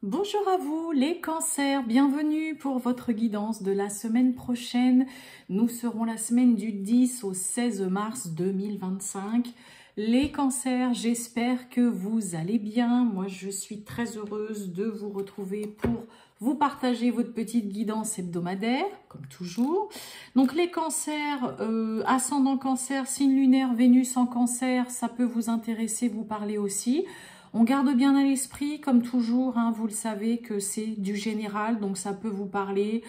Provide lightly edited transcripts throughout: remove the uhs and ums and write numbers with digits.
Bonjour à vous les cancers, bienvenue pour votre guidance de la semaine prochaine. Nous serons la semaine du 10 au 16 mars 2025. Les cancers, j'espère que vous allez bien. Moi, je suis très heureuse de vous retrouver pour vous partager votre petite guidance hebdomadaire, comme toujours. Donc les cancers, ascendant cancer, signe lunaire, Vénus en cancer, ça peut vous intéresser, vous parler aussi. On garde bien à l'esprit, comme toujours, hein, vous le savez, que c'est du général, donc ça peut vous parler,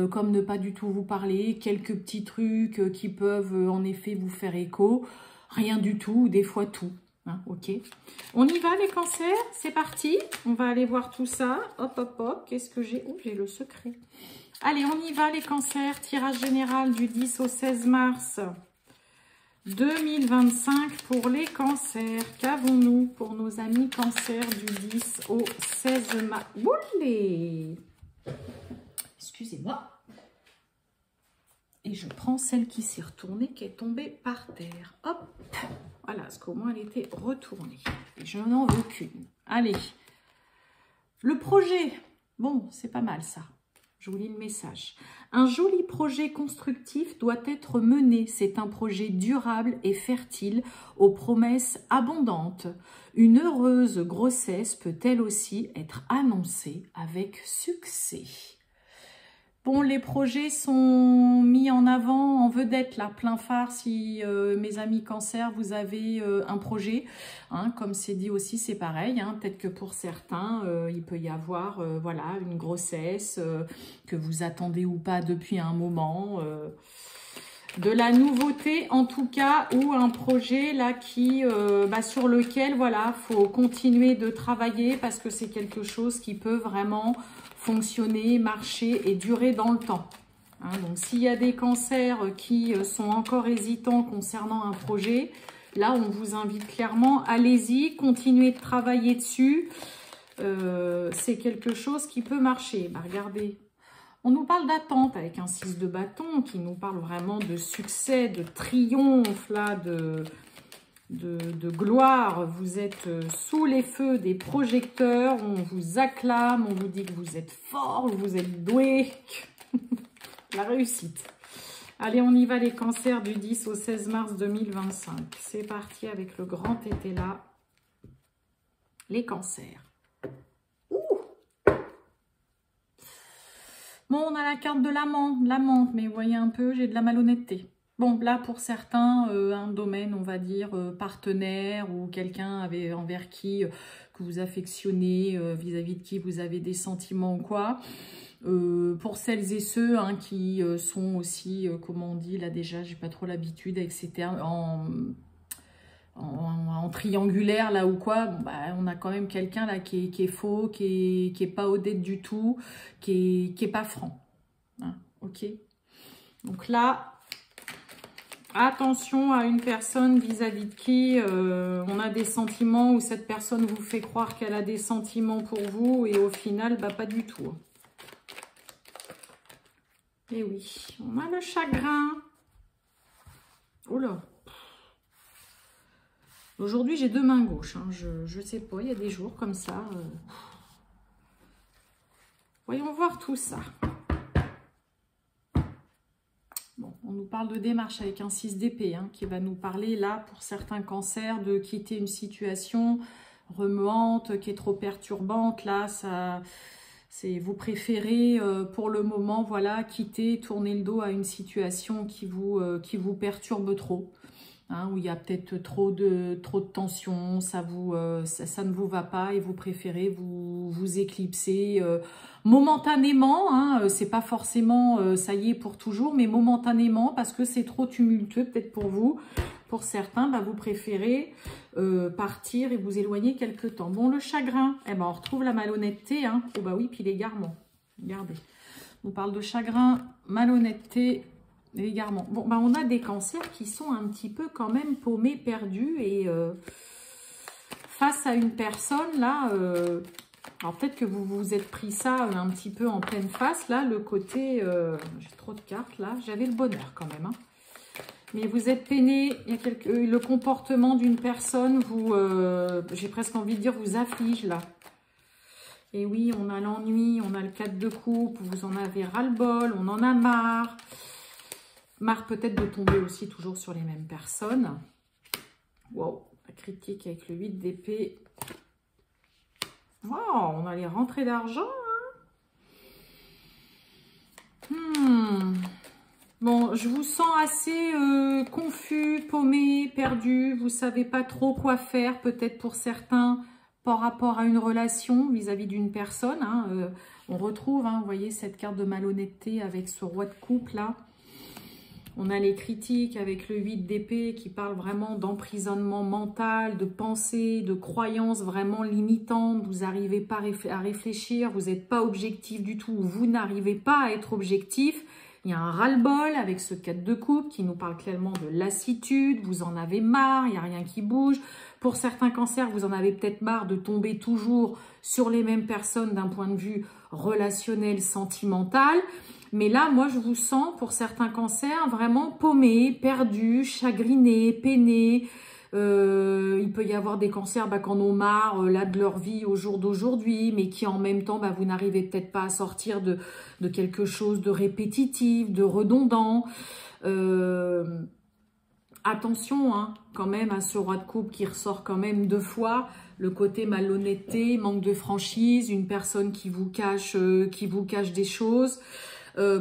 comme ne pas du tout vous parler, quelques petits trucs qui peuvent en effet vous faire écho, rien du tout, des fois tout. Hein, ok. On y va les cancers, c'est parti, on va aller voir tout ça. Hop, hop, hop, qu'est-ce que j'ai? Oh, j'ai le secret. Allez, on y va les cancers, tirage général du 10 au 16 mars. 2025 pour les cancers. Qu'avons-nous pour nos amis cancers du 10 au 16 mars? Oulé! Excusez-moi. Et je prends celle qui s'est retournée, qui est tombée par terre. Hop! Voilà, parce qu'au moins elle était retournée. Et je n'en veux qu'une. Allez. Le projet. Bon, c'est pas mal ça. Je vous lis le message. Un joli projet constructif doit être mené. C'est un projet durable et fertile aux promesses abondantes. Une heureuse grossesse peut elle aussi être annoncée avec succès. Bon, les projets sont mis en avant, en vedette, là, plein phare. Si mes amis cancer, vous avez un projet, hein, comme c'est dit aussi, c'est pareil. Hein, peut-être que pour certains, il peut y avoir voilà, une grossesse que vous attendez ou pas depuis un moment. De la nouveauté, en tout cas, ou un projet là qui, sur lequel, voilà, faut continuer de travailler parce que c'est quelque chose qui peut vraiment fonctionner, marcher et durer dans le temps. Hein, donc, s'il y a des cancers qui sont encore hésitants concernant un projet, là, on vous invite clairement, allez-y, continuez de travailler dessus. C'est quelque chose qui peut marcher. Bah, regardez, on nous parle d'attente avec un 6 de bâton qui nous parle vraiment de succès, de triomphe, là, de gloire. Vous êtes sous les feux des projecteurs, on vous acclame, on vous dit que vous êtes fort, que vous êtes doué. La réussite. Allez, on y va les cancers du 10 au 16 mars 2025. C'est parti avec le grand été là. Les cancers. Bon, on a la carte de l'amante, mais vous voyez un peu, j'ai de la malhonnêteté. Bon, là, pour certains, un domaine, on va dire, partenaire ou quelqu'un envers qui que vous affectionnez, vis-à-vis de qui vous avez des sentiments ou quoi. Pour celles et ceux hein, qui sont aussi, comment on dit, là déjà, j'ai pas trop l'habitude avec ces termes, en triangulaire là ou quoi, bon, bah, on a quand même quelqu'un là qui est faux, qui est pas honnête du tout, qui est pas franc. Hein, ok. Donc là, attention à une personne vis-à-vis de qui on a des sentiments ou cette personne vous fait croire qu'elle a des sentiments pour vous et au final, bah, pas du tout. Et oui, on a le chagrin. Oh là. Aujourd'hui, j'ai deux mains gauches. Hein. Je sais pas, il y a des jours comme ça. Voyons voir tout ça. Bon, on nous parle de démarche avec un 6 d'épée hein, qui va nous parler là, pour certains cancers, de quitter une situation remuante, qui est trop perturbante. Là, vous préférez pour le moment, voilà, quitter, tourner le dos à une situation qui vous perturbe trop. Hein, où il y a peut-être trop de tension, ça ne vous va pas et vous préférez vous éclipser momentanément. Hein, c'est pas forcément ça y est pour toujours, mais momentanément parce que c'est trop tumultueux peut-être pour vous. Pour certains, bah, vous préférez partir et vous éloigner quelque temps. Bon, le chagrin, eh ben, on retrouve la malhonnêteté. Hein. Oh bah oui, puis l'égarement. Regardez, on parle de chagrin, malhonnêteté. L'égarement. Bon, ben on a des cancers qui sont un petit peu quand même paumés, perdus et face à une personne là, alors peut-être que vous vous êtes pris ça un petit peu en pleine face là, le côté, j'ai trop de cartes là, j'avais le bonheur quand même, hein. Mais vous êtes peiné, il y a le comportement d'une personne, j'ai presque envie de dire, vous afflige là. Et oui, on a l'ennui, on a le 4 de coupe, vous en avez ras-le-bol, on en a marre. Marre peut-être de tomber aussi toujours sur les mêmes personnes. Wow, la critique avec le 8 d'épée. Wow, on a les rentrées d'argent. Bon, je vous sens assez confus, paumé, perdu. Vous ne savez pas trop quoi faire, peut-être pour certains, par rapport à une relation vis-à-vis d'une personne. Hein. On retrouve, hein, vous voyez, cette carte de malhonnêteté avec ce roi de coupe là. On a les critiques avec le 8 d'épée qui parle vraiment d'emprisonnement mental, de pensée, de croyances vraiment limitantes. Vous n'arrivez pas à réfléchir, vous n'êtes pas objectif du tout, vous n'arrivez pas à être objectif. Il y a un ras-le-bol avec ce 4 de coupe qui nous parle clairement de lassitude, vous en avez marre, il n'y a rien qui bouge. Pour certains cancers, vous en avez peut-être marre de tomber toujours sur les mêmes personnes d'un point de vue relationnel, sentimental. Mais là, moi, je vous sens, pour certains cancers, vraiment paumé, perdu, chagriné, peiné. Il peut y avoir des cancers qui en ont marre là, de leur vie au jour d'aujourd'hui, mais qui en même temps, vous n'arrivez peut-être pas à sortir de quelque chose de répétitif, de redondant. Attention hein, quand même à ce roi de coupe qui ressort quand même 2 fois. Le côté malhonnêteté, manque de franchise, une personne qui vous cache des choses.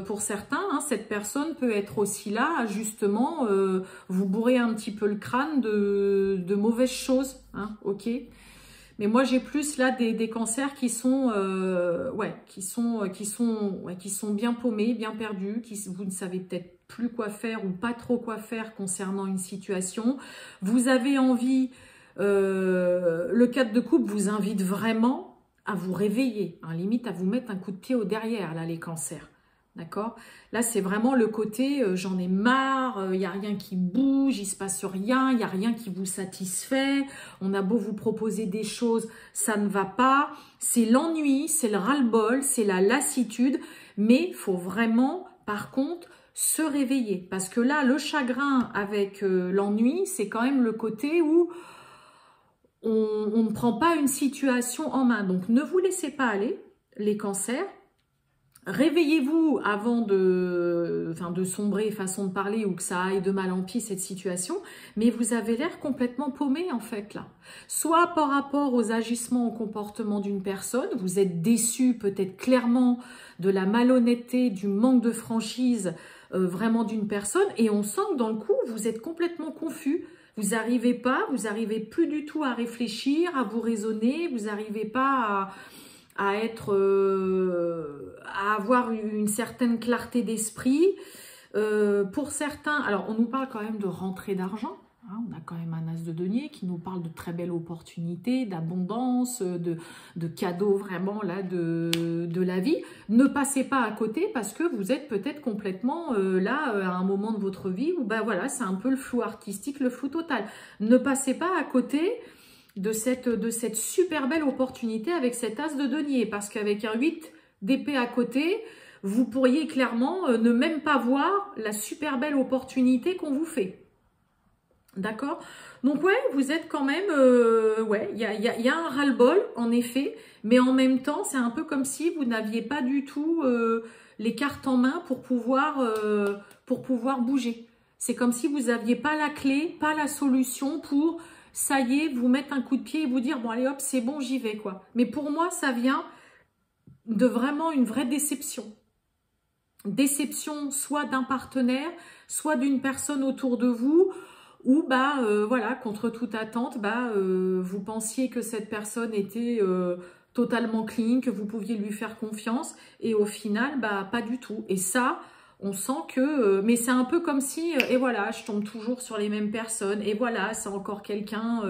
Pour certains, hein, cette personne peut être aussi là à justement vous bourrer un petit peu le crâne de mauvaises choses, hein, ok. Mais moi j'ai plus là des cancers qui sont qui sont bien paumés, bien perdus, vous ne savez peut-être plus quoi faire ou pas trop quoi faire concernant une situation. Vous avez envie, le 4 de coupe vous invite vraiment à vous réveiller, hein, limite à vous mettre un coup de pied au derrière là les cancers. D'accord? Là, c'est vraiment le côté j'en ai marre, il n'y a rien qui bouge, il ne se passe rien, il n'y a rien qui vous satisfait. On a beau vous proposer des choses, ça ne va pas. C'est l'ennui, c'est le ras-le-bol, c'est la lassitude. Mais il faut vraiment, par contre, se réveiller. Parce que là, le chagrin avec l'ennui, c'est quand même le côté où on ne prend pas une situation en main. Donc, ne vous laissez pas aller, les cancers. Réveillez-vous avant de sombrer, façon de parler, ou que ça aille de mal en pis cette situation, mais vous avez l'air complètement paumé en fait là. Soit par rapport aux agissements, au comportement d'une personne, vous êtes déçu peut-être clairement de la malhonnêteté, du manque de franchise vraiment d'une personne, et on sent que dans le coup, vous être complètement confus. Vous n'arrivez plus du tout à réfléchir, à vous raisonner, vous n'arrivez pas à avoir une certaine clarté d'esprit. Pour certains, alors on nous parle quand même de rentrée d'argent, hein, on a quand même un as de denier qui nous parle de très belles opportunités, d'abondance, de cadeaux vraiment là de la vie. Ne passez pas à côté parce que vous êtes peut-être complètement là à un moment de votre vie où voilà, c'est un peu le flou artistique, le flou total. Ne passez pas à côté de cette super belle opportunité avec cet as de denier, parce qu'avec un 8 d'épée à côté, vous pourriez clairement ne même pas voir la super belle opportunité qu'on vous fait. D'accord? Donc ouais, vous êtes quand même, il y a un ras-le-bol en effet, mais en même temps, c'est un peu comme si vous n'aviez pas du tout les cartes en main pour pouvoir bouger. C'est comme si vous n'aviez pas la clé, pas la solution pour... ça y est, vous mettre un coup de pied et vous dire, bon allez hop, c'est bon, j'y vais quoi. Mais pour moi, ça vient de vraiment une vraie déception. Déception soit d'un partenaire, soit d'une personne autour de vous, où voilà, contre toute attente, vous pensiez que cette personne était totalement clean, que vous pouviez lui faire confiance, et au final, pas du tout. Et ça... on sent que, mais c'est un peu comme si, et voilà, je tombe toujours sur les mêmes personnes, et voilà, c'est encore quelqu'un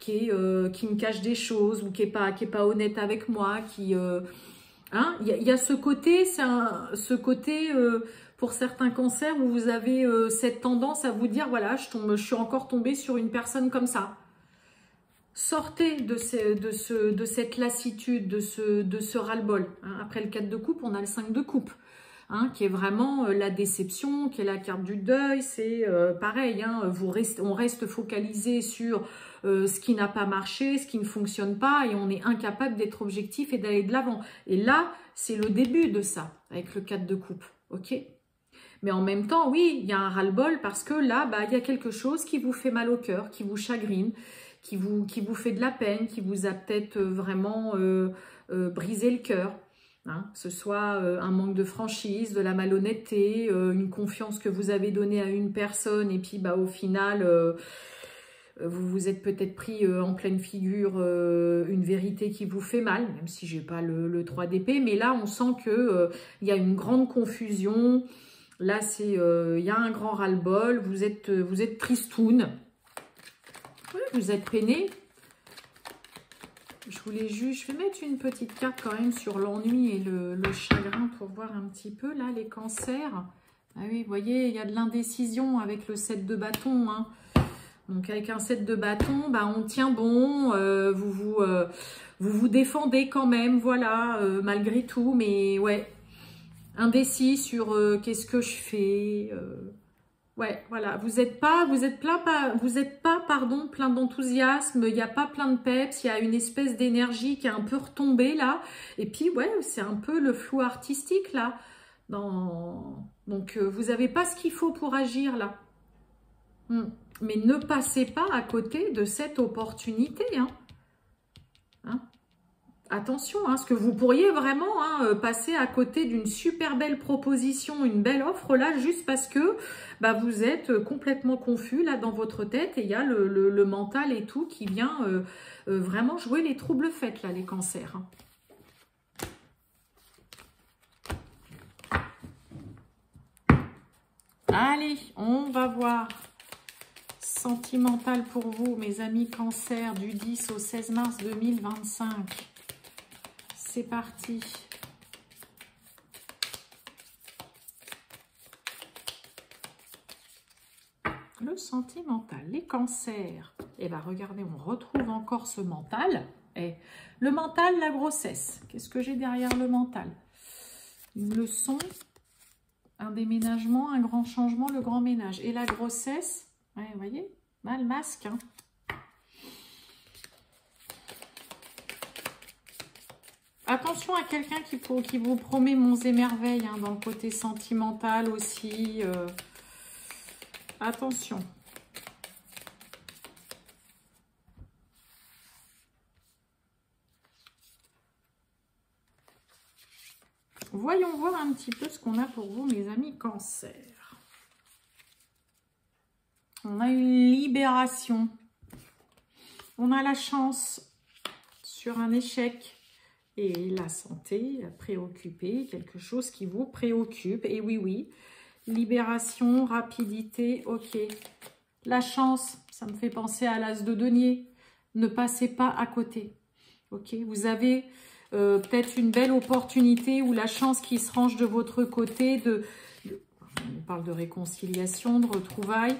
qui me cache des choses, ou qui est pas honnête avec moi, qui, il y a ce côté, pour certains cancers, où vous avez cette tendance à vous dire, voilà, je suis encore tombée sur une personne comme ça. Sortez de cette lassitude, de ce ras-le-bol. Hein. Après le 4 de coupe, on a le 5 de coupe. hein, qui est vraiment la déception, qui est la carte du deuil. C'est pareil, hein, on reste focalisé sur ce qui n'a pas marché, ce qui ne fonctionne pas, et on est incapable d'être objectif et d'aller de l'avant. Et là, c'est le début de ça, avec le 4 de coupe, ok? Mais en même temps, oui, il y a un ras-le-bol parce que là, bah, il y a quelque chose qui vous fait mal au cœur, qui vous chagrine, qui vous fait de la peine, qui vous a peut-être vraiment brisé le cœur. Hein, que ce soit un manque de franchise, de la malhonnêteté, une confiance que vous avez donnée à une personne et puis bah, au final, vous vous êtes peut-être pris en pleine figure une vérité qui vous fait mal, même si j'ai pas le 3 d'épée. Mais là, on sent que y a une grande confusion. Là, il y a un grand ras-le-bol. Vous êtes tristoun. Oui, vous êtes peiné. Je voulais juste, je vais mettre une petite carte quand même sur l'ennui et le chagrin pour voir un petit peu, là, les cancers. Ah oui, vous voyez, il y a de l'indécision avec le 7 de bâton. Hein. Donc, avec un 7 de bâton, bah, on tient bon, vous vous défendez quand même, voilà, malgré tout. Mais ouais, indécis sur qu'est-ce que je fais. Ouais, voilà, vous êtes pas, plein d'enthousiasme, il n'y a pas plein de peps, il y a une espèce d'énergie qui est un peu retombée là, et puis ouais, c'est un peu le flou artistique là, donc vous n'avez pas ce qu'il faut pour agir là, mais ne passez pas à côté de cette opportunité, hein. Attention, hein, parce que vous pourriez vraiment passer à côté d'une super belle proposition, une belle offre là, juste parce que bah, vous êtes complètement confus là dans votre tête et il y a le mental et tout qui vient vraiment jouer les troubles faits là, les cancers. Allez, on va voir. Sentimental pour vous, mes amis cancers, du 10 au 16 mars 2025. C'est parti. Le sentimental, les cancers. Et bien, regardez, on retrouve encore ce mental. Et le mental, la grossesse. Qu'est-ce que j'ai derrière le mental? Une leçon, un déménagement, un grand changement, le grand ménage. Et la grossesse, ouais, vous voyez, le masque, hein. Attention à quelqu'un qui vous promet monts et merveilles, hein, dans le côté sentimental aussi. Attention. Voyons voir un petit peu ce qu'on a pour vous, mes amis cancers. On a une libération. On a la chance sur un échec. Et la santé, préoccupée, quelque chose qui vous préoccupe. Et oui, oui, libération, rapidité, ok. La chance, ça me fait penser à l'as de denier. Ne passez pas à côté. Ok, vous avez peut-être une belle opportunité ou la chance qui se range de votre côté. On parle de réconciliation, de retrouvailles.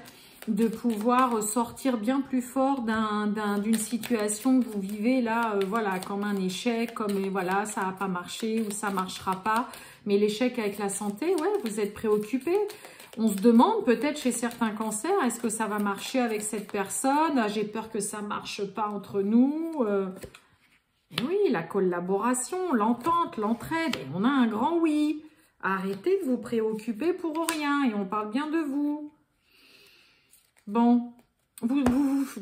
De pouvoir sortir bien plus fort d'une situation que vous vivez là, voilà, comme un échec, comme voilà, ça n'a pas marché ou ça ne marchera pas. Mais l'échec avec la santé, ouais, vous êtes préoccupé. On se demande peut-être chez certains cancers, est-ce que ça va marcher avec cette personne? Ah, j'ai peur que ça ne marche pas entre nous. Et oui, la collaboration, l'entente, l'entraide, et on a un grand oui. Arrêtez de vous préoccuper pour rien et on parle bien de vous. Bon,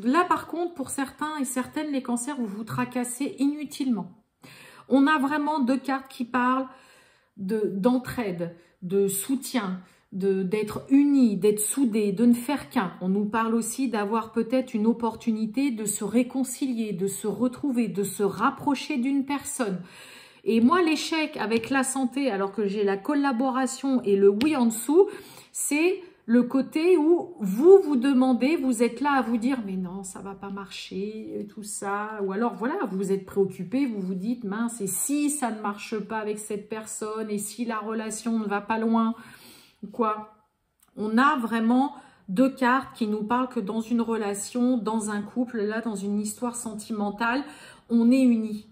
là par contre, pour certains et certaines, les cancers, vous vous tracassez inutilement. On a vraiment deux cartes qui parlent d'entraide, de soutien, d'être unis, d'être soudés, de ne faire qu'un. On nous parle aussi d'avoir peut-être une opportunité de se réconcilier, de se retrouver, de se rapprocher d'une personne. Et moi, l'échec avec la santé, alors que j'ai la collaboration et le oui en dessous, c'est le côté où vous demandez, vous êtes là à vous dire « mais non, ça va pas marcher, tout ça ». Ou alors, voilà, vous êtes préoccupé, vous vous dites « mince, et si ça ne marche pas avec cette personne, et si la relation ne va pas loin ?» Quoi. On a vraiment deux cartes qui nous parlent que dans une relation, dans un couple, là, dans une histoire sentimentale, on est unis.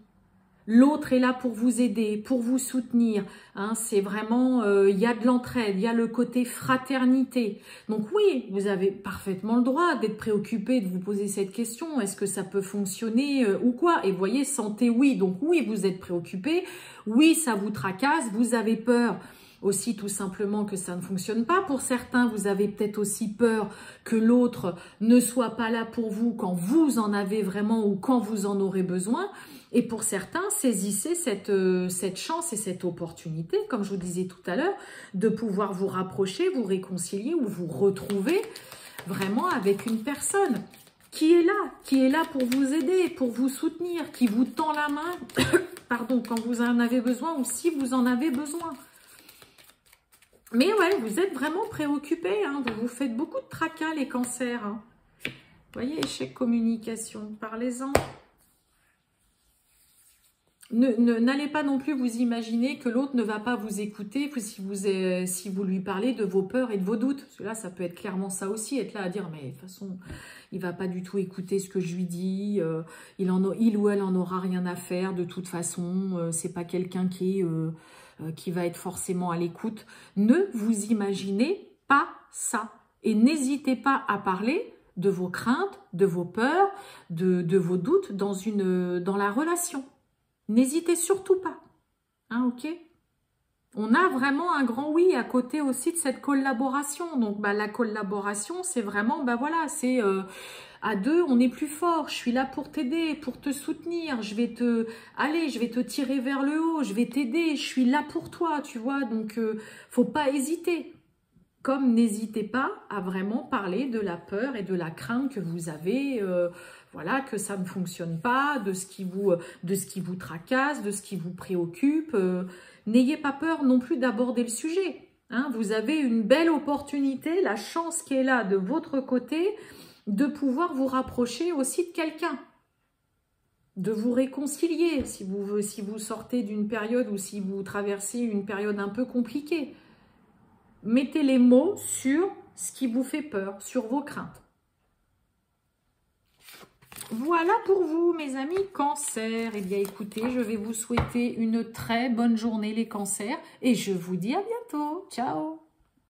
L'autre est là pour vous aider, pour vous soutenir. Hein, c'est vraiment, il y a de l'entraide, il y a le côté fraternité. Donc oui, vous avez parfaitement le droit d'être préoccupé, de vous poser cette question. Est-ce que ça peut fonctionner ou quoi? Et vous voyez, santé, oui. Donc oui, vous êtes préoccupé. Oui, ça vous tracasse. Vous avez peur aussi tout simplement que ça ne fonctionne pas. Pour certains, vous avez peut-être aussi peur que l'autre ne soit pas là pour vous quand vous en avez vraiment ou quand vous en aurez besoin. Et pour certains, saisissez cette chance et cette opportunité, comme je vous disais tout à l'heure, de pouvoir vous rapprocher, vous réconcilier ou vous retrouver vraiment avec une personne qui est là pour vous aider, pour vous soutenir, qui vous tend la main, pardon, quand vous en avez besoin ou si vous en avez besoin. Mais ouais, vous êtes vraiment préoccupés, hein, vous faites beaucoup de tracas les cancers. Hein. Vous voyez, échec communication, parlez-en. N'allez pas non plus vous imaginer que l'autre ne va pas vous écouter si vous lui parlez de vos peurs et de vos doutes. Parce que là, ça peut être clairement ça aussi, être là à dire, mais de toute façon, il va pas du tout écouter ce que je lui dis, il ou elle en aura rien à faire de toute façon, c'est pas quelqu'un qui va être forcément à l'écoute. Ne vous imaginez pas ça. Et n'hésitez pas à parler de vos craintes, de vos peurs, de vos doutes dans la relation. N'hésitez surtout pas. Hein, ok? On a vraiment un grand oui à côté aussi de cette collaboration. Donc, la collaboration, c'est vraiment, voilà, c'est à deux, on est plus fort. Je suis là pour t'aider, pour te soutenir. Je vais te tirer vers le haut. Je vais t'aider. Je suis là pour toi, tu vois. Donc, faut pas hésiter. Comme n'hésitez pas à vraiment parler de la peur et de la crainte que vous avez, voilà, que ça ne fonctionne pas, de ce qui vous tracasse, de ce qui vous préoccupe. N'ayez pas peur non plus d'aborder le sujet. Hein. Vous avez une belle opportunité, la chance qui est là de votre côté, de pouvoir vous rapprocher aussi de quelqu'un, de vous réconcilier si vous sortez d'une période ou si vous traversez une période un peu compliquée. Mettez les mots sur ce qui vous fait peur, sur vos craintes. Voilà pour vous, mes amis cancers. Eh bien, écoutez, je vais vous souhaiter une très bonne journée, les cancers. Et je vous dis à bientôt. Ciao!